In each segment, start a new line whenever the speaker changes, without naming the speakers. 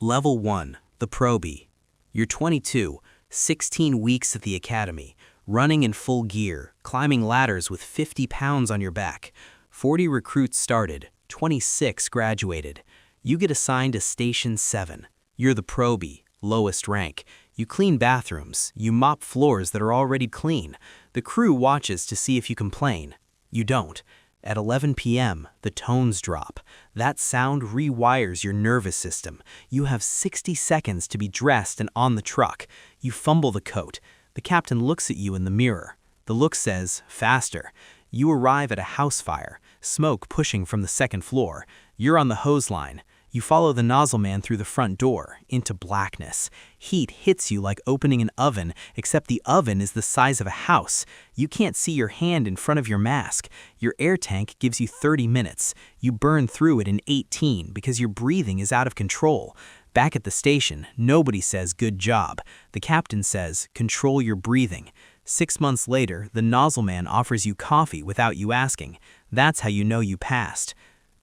Level 1, the Probie. You're 22, 16 weeks at the academy, running in full gear, climbing ladders with 50 pounds on your back. 40 recruits started, 26 graduated. You get assigned to Station 7. You're the Probie, lowest rank. You clean bathrooms, you mop floors that are already clean. The crew watches to see if you complain. You don't. At 11 p.m., the tones drop. That sound rewires your nervous system. You have 60 seconds to be dressed and on the truck. You fumble the coat. The captain looks at you in the mirror. The look says, faster. You arrive at a house fire, smoke pushing from the second floor. You're on the hose line. You follow the nozzle man through the front door, into blackness. Heat hits you like opening an oven, except the oven is the size of a house. You can't see your hand in front of your mask. Your air tank gives you 30 minutes. You burn through it in 18 because your breathing is out of control. Back at the station, nobody says good job. The captain says, control your breathing. 6 months later, the nozzle man offers you coffee without you asking. That's how you know you passed.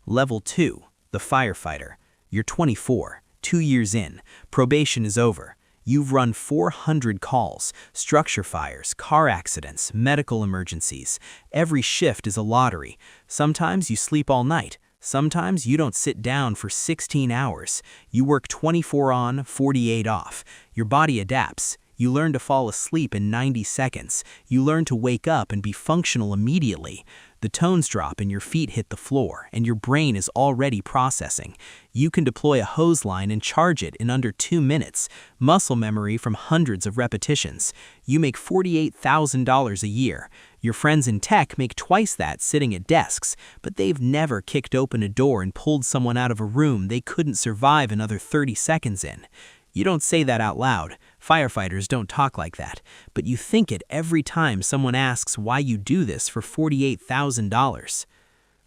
Level 2. The Firefighter. You're 24, 2 years in, probation is over. You've run 400 calls, structure fires, car accidents, medical emergencies. Every shift is a lottery. Sometimes you sleep all night. Sometimes you don't sit down for 16 hours. You work 24 on, 48 off. Your body adapts. You learn to fall asleep in 90 seconds. You learn to wake up and be functional immediately. The tones drop and your feet hit the floor, and your brain is already processing. You can deploy a hose line and charge it in under 2 minutes. Muscle memory from hundreds of repetitions. You make $48,000 a year. Your friends in tech make twice that sitting at desks, but they've never kicked open a door and pulled someone out of a room they couldn't survive another 30 seconds in. You don't say that out loud. Firefighters don't talk like that. But you think it every time someone asks why you do this for $48,000.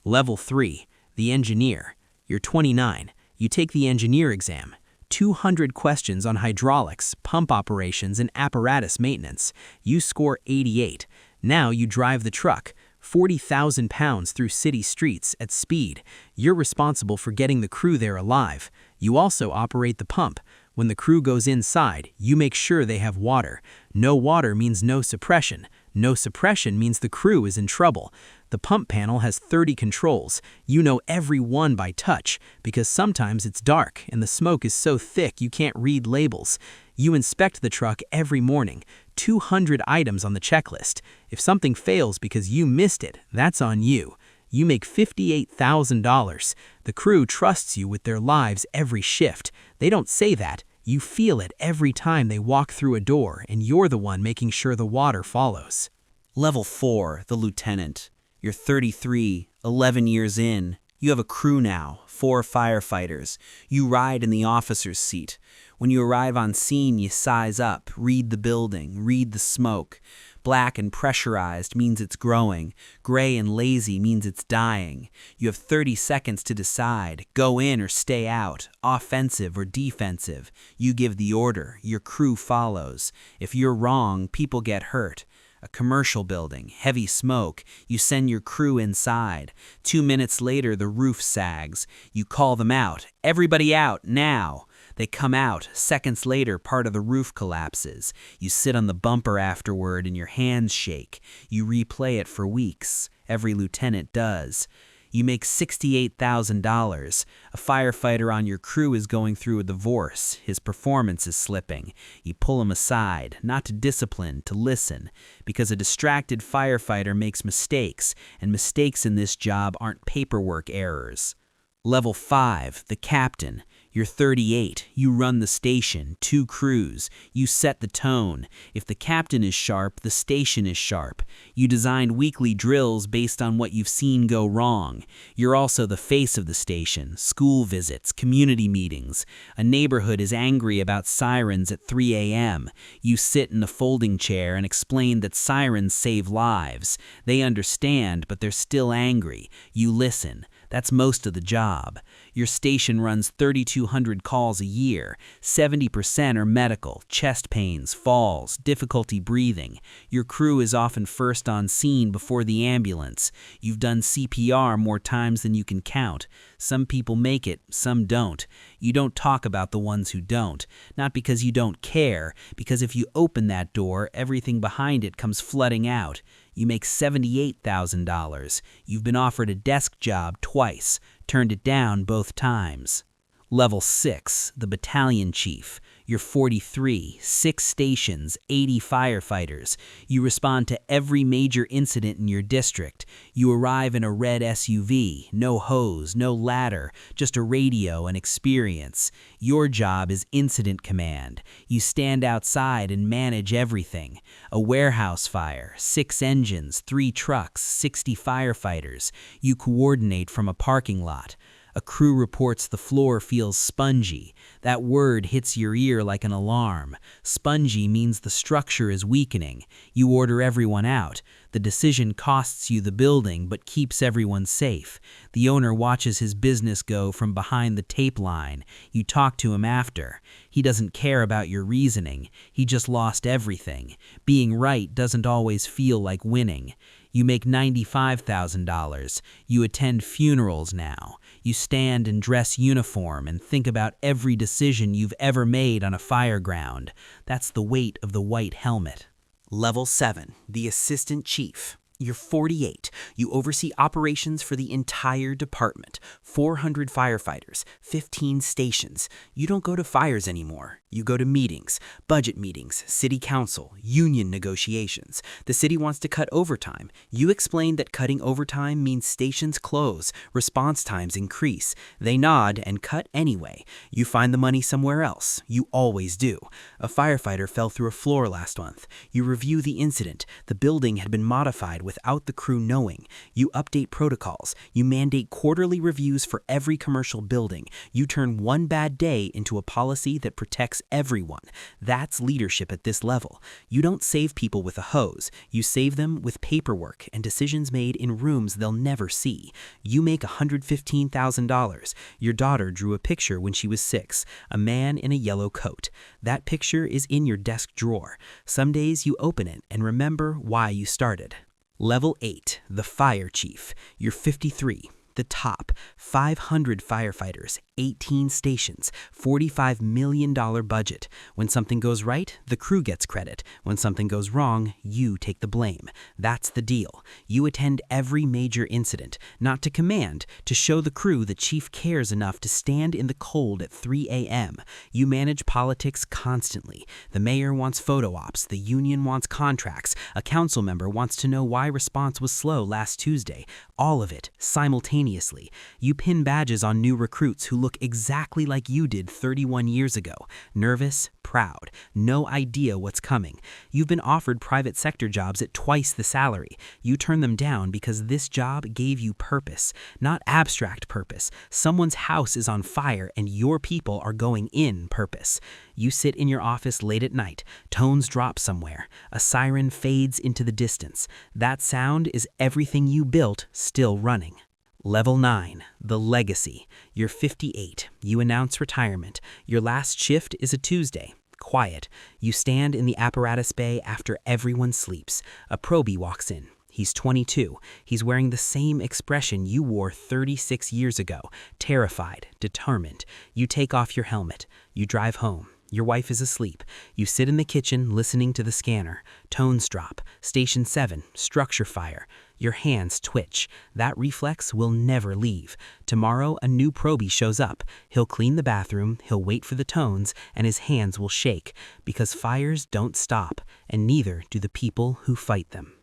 Level 3, the Engineer. You're 29. You take the engineer exam. 200 questions on hydraulics, pump operations, and apparatus maintenance. You score 88. Now you drive the truck. 40,000 pounds through city streets at speed. You're responsible for getting the crew there alive. You also operate the pump. When the crew goes inside, you make sure they have water. No water means no suppression. No suppression means the crew is in trouble. The pump panel has 30 controls. You know every one by touch, because sometimes it's dark and the smoke is so thick you can't read labels. You inspect the truck every morning. 200 items on the checklist. If something fails because you missed it, that's on you. You make $58,000. The crew trusts you with their lives every shift. They don't say that. You feel it every time they walk through a door, and you're the one making sure the water follows.
Level 4, the Lieutenant. You're 33, 11 years in. You have a crew now, 4 firefighters. You ride in the officer's seat. When you arrive on scene, you size up, read the building, read the smoke. Black and pressurized means it's growing. Gray and lazy means it's dying. You have 30 seconds to decide, go in or stay out, offensive or defensive. You give the order, your crew follows. If you're wrong, people get hurt. A commercial building, heavy smoke, you send your crew inside. 2 minutes later, the roof sags. You call them out, everybody out, now. They come out. Seconds later, part of the roof collapses. You sit on the bumper afterward and your hands shake. You replay it for weeks. Every lieutenant does. You make $68,000. A firefighter on your crew is going through a divorce. His performance is slipping. You pull him aside, not to discipline, to listen, because a distracted firefighter makes mistakes, and mistakes in this job aren't paperwork errors. Level 5, the Captain. You're 38, you run the station, 2 crews, you set the tone. If the captain is sharp, the station is sharp. You designed weekly drills based on what you've seen go wrong. You're also the face of the station, school visits, community meetings. A neighborhood is angry about sirens at 3 a.m. You sit in a folding chair and explain that sirens save lives. They understand, but they're still angry. You listen. That's most of the job. Your station runs 3,200 calls a year. 70% are medical, chest pains, falls, difficulty breathing. Your crew is often first on scene before the ambulance. You've done CPR more times than you can count. Some people make it, some don't. You don't talk about the ones who don't. Not because you don't care, because if you open that door, everything behind it comes flooding out. You make $78,000. You've been offered a desk job twice, turned it down both times. Level 6, the battalion chief. You're 43, 6 stations, 80 firefighters. You respond to every major incident in your district. You arrive in a red SUV, no hose, no ladder, just a radio and experience. Your job is incident command. You stand outside and manage everything. A warehouse fire, 6 engines, 3 trucks, 60 firefighters. You coordinate from a parking lot. A crew reports the floor feels spongy. That word hits your ear like an alarm. Spongy means the structure is weakening. You order everyone out. The decision costs you the building but keeps everyone safe. The owner watches his business go from behind the tape line. You talk to him after. He doesn't care about your reasoning. He just lost everything. Being right doesn't always feel like winning. You make $95,000. You attend funerals now. You stand and dress uniform and think about every decision you've ever made on a fire ground. That's the weight of the white helmet.
Level 7, the assistant chief. You're 48. You oversee operations for the entire department. 400 firefighters, 15 stations. You don't go to fires anymore. You go to meetings, budget meetings, city council, union negotiations. The city wants to cut overtime. You explain that cutting overtime means stations close, response times increase. They nod and cut anyway. You find the money somewhere else. You always do. A firefighter fell through a floor last month. You review the incident. The building had been modified without the crew knowing. You update protocols. You mandate quarterly reviews for every commercial building. You turn one bad day into a policy that protects everyone. That's leadership at this level. You don't save people with a hose. You save them with paperwork and decisions made in rooms they'll never see. You make $115,000. Your daughter drew a picture when she was 6, a man in a yellow coat. That picture is in your desk drawer. Some days you open it and remember why you started. Level 8, the fire chief. You're 53. The top, 500 firefighters, 18 stations, $45 million budget. When something goes right, the crew gets credit. When something goes wrong, you take the blame. That's the deal. You attend every major incident, not to command, to show the crew the chief cares enough to stand in the cold at 3 a.m. You manage politics constantly. The mayor wants photo ops, the union wants contracts, a council member wants to know why response was slow last Tuesday. All of it, simultaneously. You pin badges on new recruits who look exactly like you did 31 years ago. Nervous, proud, no idea what's coming. You've been offered private sector jobs at twice the salary. You turn them down because this job gave you purpose, not abstract purpose. Someone's house is on fire and your people are going in purpose. You sit in your office late at night. Tones drop somewhere. A siren fades into the distance. That sound is everything you built still running. Level 9, the legacy. You're 58. You announce retirement. Your last shift is a Tuesday. Quiet. You stand in the apparatus bay after everyone sleeps. A probie walks in. He's 22. He's wearing the same expression you wore 36 years ago. Terrified, determined. You take off your helmet. You drive home. Your wife is asleep. You sit in the kitchen listening to the scanner. Tones drop. Station 7, structure fire. Your hands twitch. That reflex will never leave. Tomorrow, a new probie shows up. He'll clean the bathroom, he'll wait for the tones, and his hands will shake. Because fires don't stop, and neither do the people who fight them.